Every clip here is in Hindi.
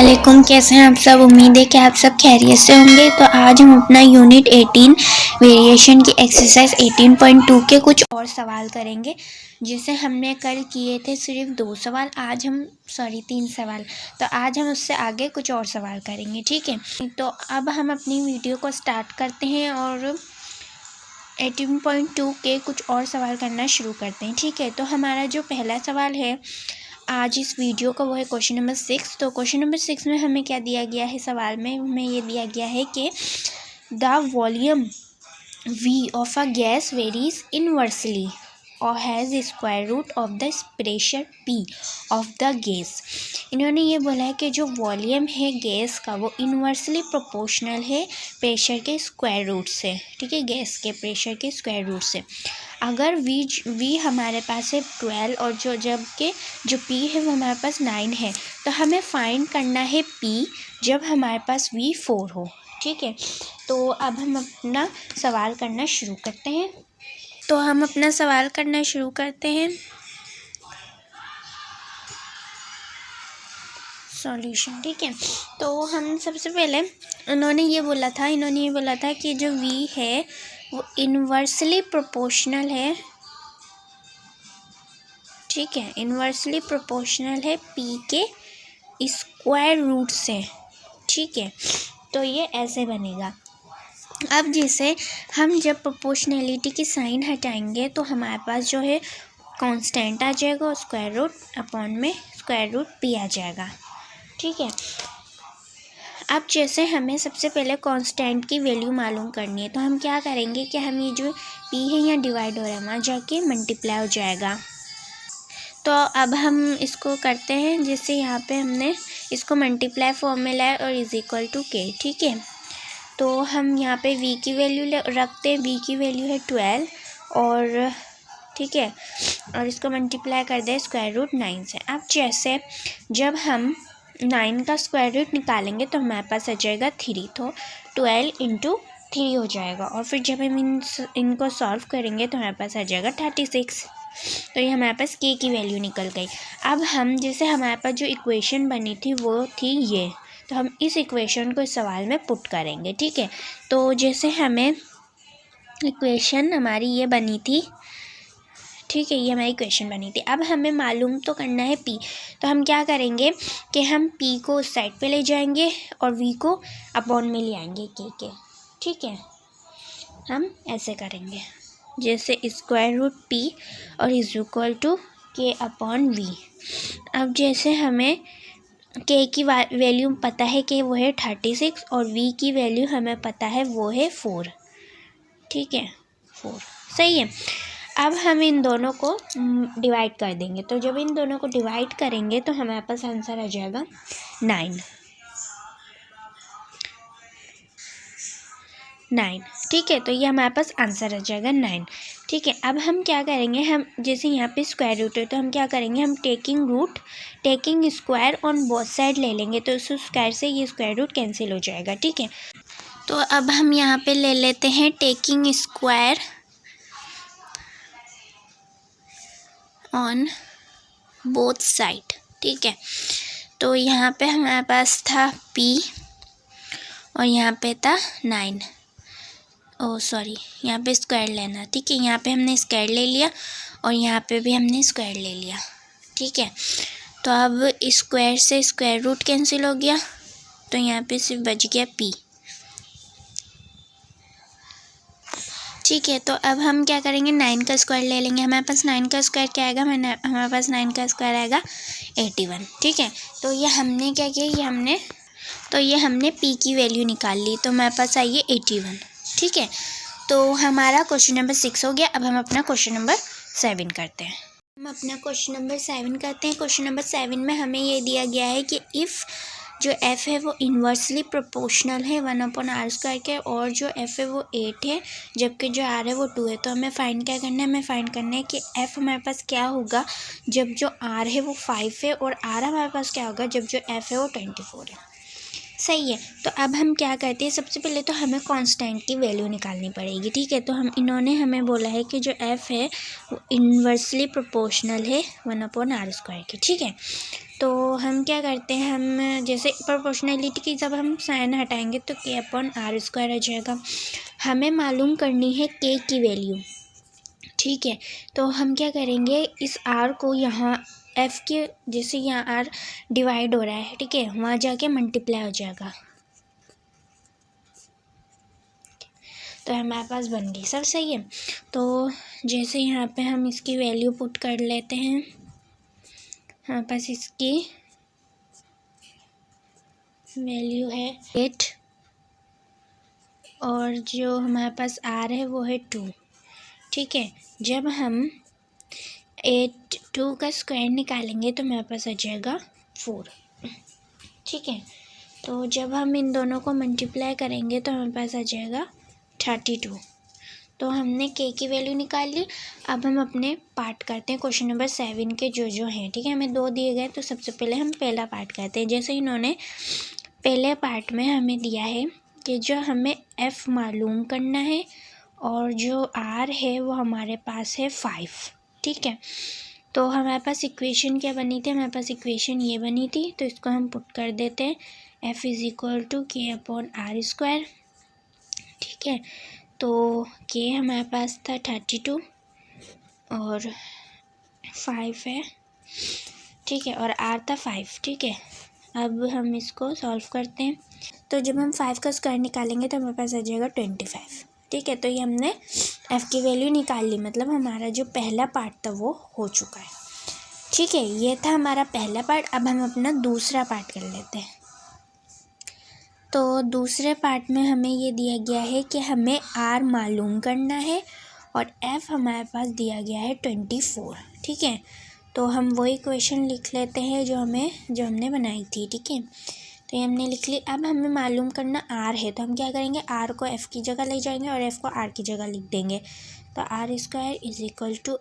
वालेकुम, कैसे हैं आप सब। उम्मीद है कि आप सब खैरियत से होंगे। तो आज हम अपना यूनिट 18 वेरिएशन की एक्सरसाइज 18.2 के कुछ और सवाल करेंगे। जिसे हमने कल किए थे सिर्फ 2 सवाल, आज हम 3 सवाल। तो आज हम उससे आगे कुछ और सवाल करेंगे, ठीक है। तो अब हम अपनी वीडियो को स्टार्ट करते हैं और 18.2 के कुछ और सवाल करना शुरू करते हैं, ठीक है। तो हमारा जो पहला सवाल है आज इस वीडियो का वो है क्वेश्चन नंबर 6। तो क्वेश्चन नंबर 6 में हमें क्या दिया गया है, सवाल में हमें ये दिया गया है कि the volume V of a gas varies inversely और as square root of the pressure P of the gas. इन्होंने ये बोला है कि जो वॉल्यूम है गैस का वो इनवर्सली प्रोपोर्शनल है प्रेशर के स्क्वायर रूट से, ठीक है, गैस के प्रेशर के स्क्वायर रूट से। अगर V हमारे पास है 12 और जबकि जो P है वो हमारे पास 9 है, तो हमें फाइंड करना है P जब हमारे पास V 4 हो, ठीक है। तो अब हम अपना सवाल करना शुरू करते हैं। सॉल्यूशन, ठीक है। तो हम सबसे पहले इन्होंने ये बोला था कि जो V है वो इनवर्सली प्रोपोर्शनल है, ठीक है, इनवर्सली प्रोपोर्शनल है P के स्क्वायर रूट से, ठीक है। तो ये ऐसे बनेगा। अब जैसे हम जब प्रोपोर्शनलिटी की साइन हटाएंगे तो हमारे पास जो है कांस्टेंट आ जाएगा और स्क्वायर रूट अपॉन में स्क्वायर रूट P आ जाएगा, ठीक है। अब जैसे हमें सबसे पहले कांस्टेंट की वैल्यू मालूम करनी है, तो हम क्या करेंगे कि हम ये जो P है यहाँ डिवाइड हो रहा है वहाँ जाके मल्टीप्लाई हो जाएगा। तो अब हम इसको करते हैं, जैसे यहाँ पे हमने इसको मल्टीप्लाई फॉर्म में लाया और इज इक्वल टू K, ठीक है। तो हम यहाँ पे V की वैल्यू रखते हैं, V की वैल्यू है 12 और, ठीक है, और इसको मल्टीप्लाई कर दें स्क्वायर रूट 9 से। अब जैसे जब हम 9 का स्क्वायर रूट निकालेंगे तो हमारे पास आ जाएगा 3, तो 12 इंटू 3 हो जाएगा। और फिर जब हम इनको सॉल्व करेंगे तो हमारे पास आ जाएगा 36। तो ये हमारे पास K की वैल्यू निकल गई। अब हम जैसे हमारे पास जो इक्वेशन बनी थी वो थी ये, तो हम इस इक्वेशन को इस सवाल में पुट करेंगे, ठीक है। तो जैसे हमें इक्वेशन हमारी ये बनी थी, ठीक है, ये हमारी इक्वेशन बनी थी। अब हमें मालूम तो करना है P, तो हम क्या करेंगे कि हम P को उस साइड पे ले जाएंगे और V को अपॉन में ले आएंगे K के, ठीक है। हम ऐसे करेंगे, जैसे स्क्वायर रूट P और is equal to K upon V। अब जैसे हमें K की वैल्यू पता है कि वो है 36 और V की वैल्यू हमें पता है वो है 4, ठीक है, 4, सही है। अब हम इन दोनों को डिवाइड कर देंगे, तो जब इन दोनों को डिवाइड करेंगे तो हमारे पास आंसर आ जाएगा 9, ठीक है। तो ये हमारे पास आंसर आ जाएगा 9, ठीक है। अब हम क्या करेंगे, हम जैसे यहाँ पे स्क्वायर रूट है तो हम क्या करेंगे, हम taking square on both side ले लेंगे, तो इस स्क्वायर से ये स्क्वायर रूट कैंसिल हो जाएगा, ठीक है। तो अब हम यहाँ पे ले लेते हैं taking square on both side, ठीक है। तो यहाँ पे हमारे पास था P और यहाँ पे था 9, यहाँ पे स्क्वायर लेना, ठीक है। यहाँ पे हमने स्क्वायर ले लिया और यहाँ पे भी हमने स्क्वायर ले लिया, ठीक है। तो अब स्क्वायर से स्क्वायर रूट कैंसिल हो गया, तो यहाँ पे सिर्फ बच गया P, ठीक है। तो अब हम क्या करेंगे, 9 का स्क्वायर ले लेंगे। हमारे पास 9 का स्क्वायर क्या आएगा, हमारे पास 9 का स्क्वायर आएगा 81, ठीक है। तो ये हमने क्या किया, ये हमने P की वैल्यू निकाल ली, तो हमारे पास आई है 81, ठीक है। तो हमारा क्वेश्चन नंबर 6 हो गया। अब हम अपना क्वेश्चन नंबर 7 करते हैं। क्वेश्चन नंबर 7 में हमें ये दिया गया है कि इफ़ जो F है वो इन्वर्सली प्रोपोर्शनल है 1/r² के, और जो F है वो 8 है जबकि जो R है वो 2 है। तो हमें फाइंड क्या करना है, कि F हमारे पास क्या होगा जब जो R है वो 5 है, और R हमारे पास क्या होगा जब जो F है वो 24 है, सही है। तो अब हम क्या करते हैं, सबसे पहले तो हमें कांस्टेंट की वैल्यू निकालनी पड़ेगी, ठीक है। तो इन्होंने हमें बोला है कि जो F है वो इन्वर्सली प्रोपोर्शनल है 1/r² के, ठीक है। तो हम क्या करते हैं, हम जैसे प्रोपोर्शनलिटी की जब हम साइन हटाएंगे तो के अपॉन आर स्क्वायर आ जाएगा। हमें मालूम करनी है के की वैल्यू, ठीक है। तो हम क्या करेंगे, इस आर को यहाँ एफ के जैसे यहाँ आर डिवाइड हो रहा है, ठीक है, वहाँ जाके मल्टीप्लाई हो जाएगा। तो हमारे पास बन गई, सब सही है। तो जैसे यहाँ पे हम इसकी वैल्यू पुट कर लेते हैं, हमारे पास इसकी वैल्यू है 8 और जो हमारे पास आर है वो है 2, ठीक है। जब हम 2 का स्क्वायर निकालेंगे तो हमारे पास आ जाएगा 4, ठीक है। तो जब हम इन दोनों को मल्टीप्लाई करेंगे तो हमारे पास आ जाएगा 32। तो हमने के की वैल्यू निकाल ली। अब हम अपने पार्ट करते हैं क्वेश्चन नंबर 7 के जो हैं, ठीक है। हमें 2 दिए गए तो सबसे पहले हम पहला पार्ट करते हैं। जैसे इन्होंने पहले पार्ट में हमें दिया है कि जो हमें एफ मालूम करना है और जो आर है वो हमारे पास है 5, ठीक है। तो हमारे पास इक्वेशन क्या बनी थी, हमारे पास इक्वेशन ये बनी थी, तो इसको हम पुट कर देते हैं, F is equal to K upon are square, ठीक है। तो के हमारे पास था 32 और 5 है, ठीक है, और आर था 5, ठीक है। अब हम इसको सॉल्व करते हैं। तो जब हम 5 का स्क्वायर निकालेंगे तो हमारे पास आ जाएगा 25, ठीक है। तो ये हमने एफ़ की वैल्यू निकाल ली, मतलब हमारा जो पहला पार्ट था वो हो चुका है, ठीक है। ये था हमारा पहला पार्ट। अब हम अपना दूसरा पार्ट कर लेते हैं। तो दूसरे पार्ट में हमें ये दिया गया है कि हमें आर मालूम करना है और एफ़ हमारे पास दिया गया है 24, ठीक है। तो हम वही क्वेश्चन लिख लेते हैं जो हमने बनाई थी, ठीक है। तो ये हमने लिख ली। अब हमें मालूम करना आर है, तो हम क्या करेंगे, आर को एफ़ की जगह ले जाएंगे और एफ़ को आर की जगह लिख देंगे। तो R square is equal to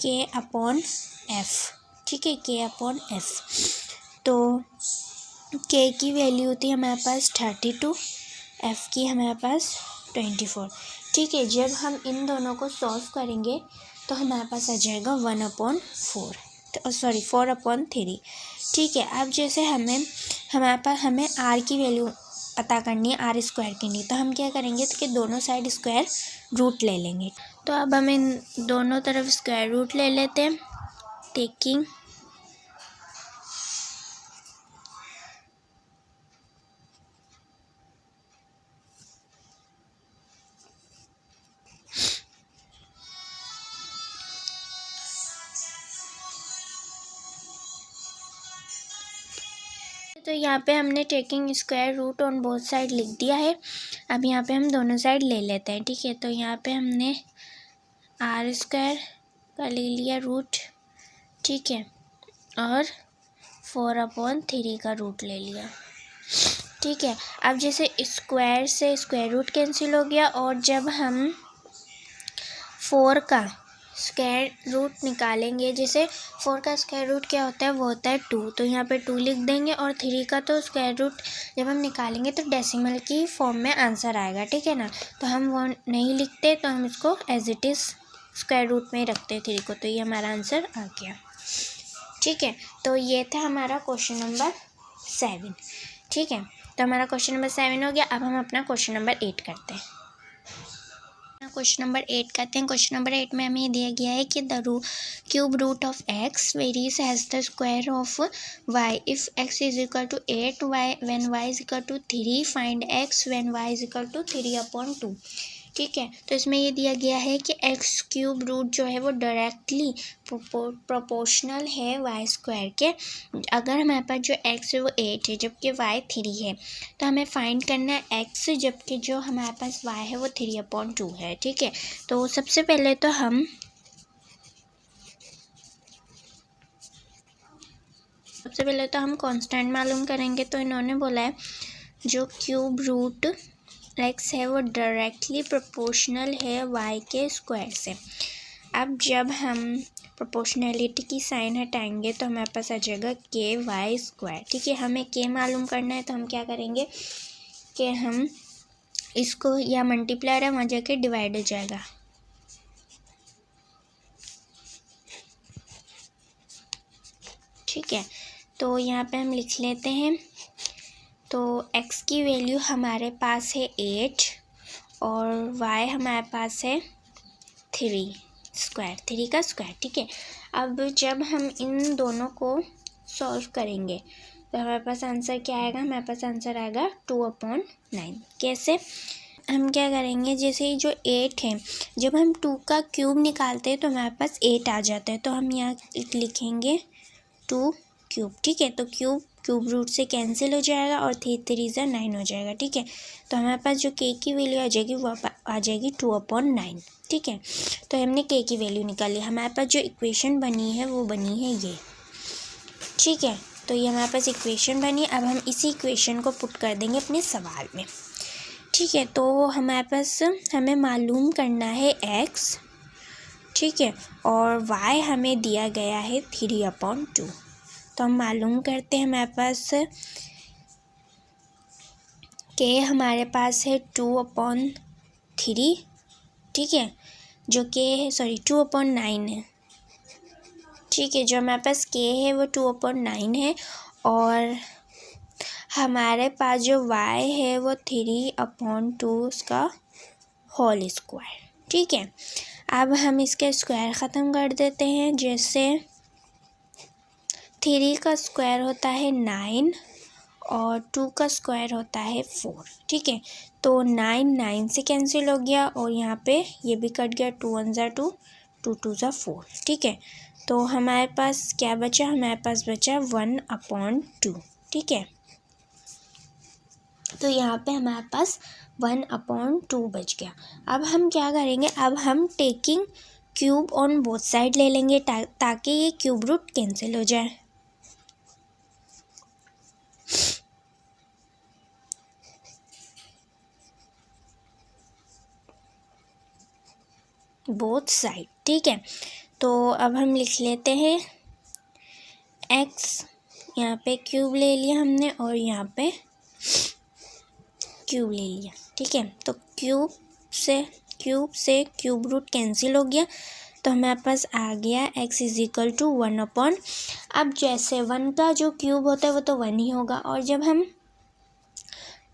K upon F, ठीक है, के अपॉन एफ़। तो के की वैल्यू थी हमारे पास 32, एफ़ की हमारे पास 24, ठीक है। जब हम इन दोनों को सॉल्व करेंगे तो हमारे पास आ जाएगा 1/4, तो 4/3, ठीक है। अब जैसे हमें आर की वैल्यू पता करनी है, आर स्क्वायर की नहीं, तो हम क्या करेंगे कि दोनों साइड स्क्वायर रूट ले लेंगे। तो अब हम इन दोनों तरफ स्क्वायर रूट ले लेते हैं, टेकिंग तो यहाँ पे हमने taking square root on both side लिख दिया है। अब यहाँ पे हम दोनों साइड ले लेते हैं, ठीक है। तो यहाँ पे हमने आर स्क्वायर का ले लिया रूट, ठीक है, और 4/3 का रूट ले लिया, ठीक है। अब जैसे स्क्वायर से स्क्वायर रूट कैंसिल हो गया और जब हम 4 का स्क्वायर रूट निकालेंगे, जैसे 4 का स्क्वायर रूट क्या होता है, वो होता है 2, तो यहाँ पे 2 लिख देंगे। और 3 का तो स्क्वायर रूट जब हम निकालेंगे तो डेसिमल की फॉर्म में आंसर आएगा, ठीक है ना। तो हम वो नहीं लिखते, तो हम इसको as it is square root में ही रखते हैं 3 को। तो ये हमारा आंसर आ गया, ठीक है। तो ये था हमारा क्वेश्चन नंबर 7, ठीक है। तो हमारा क्वेश्चन नंबर 7 हो गया। अब हम अपना क्वेश्चन नंबर 8 करते हैं। क्वेश्चन नंबर 8 करते हैं। क्वेश्चन नंबर 8 में हमें ये दिया गया है कि the cube root of X varies as the square of Y if X is equal to 8 Y when Y is equal to 3 find X when Y is equal to 3/2, ठीक है। तो इसमें ये दिया गया है कि एक्स क्यूब रूट जो है वो डायरेक्टली प्रोपोर्शनल है वाई स्क्वायर के। अगर हमारे पास जो एक्स है वो 8 है जबकि वाई 3 है, तो हमें फाइंड करना है एक्स, जबकि जो हमारे पास वाई है वो 3/2 है, ठीक है। तो सबसे पहले तो हम कांस्टेंट मालूम करेंगे। तो इन्होंने बोला है जो क्यूब रूट एक्स है वो डायरेक्टली प्रोपोर्शनल है वाई के स्क्वायर से। अब जब हम प्रोपोर्शनैलिटी की साइन हटाएंगे तो हमारे पास आ जाएगा के वाई स्क्वायर, ठीक है। हमें के मालूम करना है, तो हम क्या करेंगे कि हम इसको या मल्टीप्लायर है वहाँ जाके डिवाइड हो जाएगा, ठीक है। तो यहाँ पे हम लिख लेते हैं। तो x की वैल्यू हमारे पास है 8 और y हमारे पास है 3 का स्क्वायर, ठीक है। अब जब हम इन दोनों को सॉल्व करेंगे तो हमारे पास आंसर क्या आएगा? हमारे पास आंसर आएगा 2/9। कैसे? हम क्या करेंगे, जैसे जो 8 है, जब हम 2 का क्यूब निकालते हैं तो हमारे पास 8 आ जाता है, तो हम यहाँ लिखेंगे 2 क्यूब, ठीक है। तो क्यूब रूट से कैंसिल हो जाएगा और 3 9 हो जाएगा, ठीक है। तो हमारे पास जो k की वैल्यू आ जाएगी वो आ जाएगी 2/9, ठीक है। तो हमने k की वैल्यू निकाली। हमारे पास जो इक्वेशन बनी है वो बनी है ये, ठीक है। तो ये हमारे पास इक्वेशन बनी। अब हम इसी इक्वेशन को पुट कर देंगे अपने सवाल में, ठीक है। तो हमारे पास हमें मालूम करना है x, ठीक है, और y हमें दिया गया है 3/2। तो हम मालूम करते हैं। हमारे पास k हमारे पास है 2/3, ठीक है, जो k है 2/9 है, ठीक है। जो हमारे पास k है वो 2/9 है और हमारे पास जो y है वो 3/2 उसका होल स्क्वायर, ठीक है। अब हम इसके स्क्वायर ख़त्म कर देते हैं। जैसे 3 का स्क्वायर होता है 9 और 2 का स्क्वायर होता है 4, ठीक है। तो 9 से कैंसिल हो गया और यहाँ पे ये भी कट गया, 2 1 ज़ा 2, 2 2 ज़ा 4, ठीक है। तो हमारे पास क्या बचा? हमारे पास बचा 1/2, ठीक है। तो यहाँ पे हमारे पास 1/2 बच गया। अब हम क्या करेंगे? अब हम taking cube on both side ले लेंगे ताकि ये क्यूब रूट कैंसिल हो जाए। बोथ साइड, ठीक है। तो अब हम लिख लेते हैं x, यहाँ पे क्यूब ले लिया हमने और यहाँ पे क्यूब ले लिया, ठीक है। तो क्यूब से क्यूब रूट कैंसिल हो गया, तो हमारे पास आ गया x = 1/। अब जैसे 1 का जो क्यूब होता है वो तो 1 ही होगा, और जब हम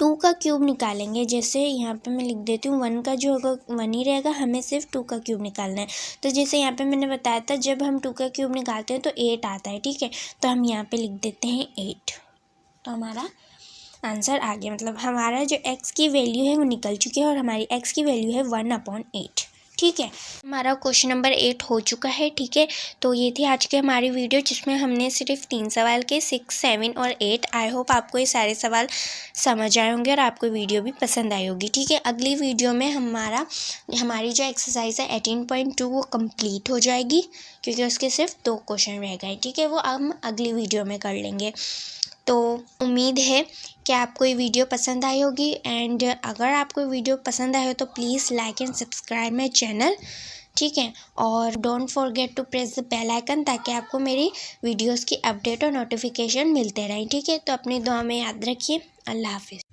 2 का क्यूब निकालेंगे, जैसे यहाँ पे मैं लिख देती हूँ 1 का जो होगा 1 ही रहेगा, हमें सिर्फ 2 का क्यूब निकालना है। तो जैसे यहाँ पे मैंने बताया था जब हम 2 का क्यूब निकालते हैं तो 8 आता है, ठीक है। तो हम यहाँ पे लिख देते हैं 8। तो हमारा आंसर आ गया, मतलब हमारा जो x की वैल्यू है वो निकल चुकी है और हमारी x की वैल्यू है 1/8, ठीक है। हमारा क्वेश्चन नंबर 8 हो चुका है, ठीक है। तो ये थी आज की हमारी वीडियो जिसमें हमने सिर्फ 3 सवाल के 6, 7 और 8। आई होप आपको ये सारे सवाल समझ आए होंगे और आपको वीडियो भी पसंद आई होगी, ठीक है। अगली वीडियो में हमारी जो एक्सरसाइज है 18.2 वो कंप्लीट हो जाएगी, क्योंकि उसके सिर्फ 2 क्वेश्चन रह गए, ठीक है। वो हम अगली वीडियो में कर लेंगे। तो उम्मीद है कि आपको ये वीडियो पसंद आई होगी, एंड अगर आपको वीडियो पसंद आए हो तो please like and subscribe my channel, ठीक है। और don't forget to press the bell icon ताकि आपको मेरी वीडियोस की अपडेट और नोटिफिकेशन मिलते रहें, ठीक है। तो अपनी दुआ में याद रखिए। अल्लाह हाफिज़।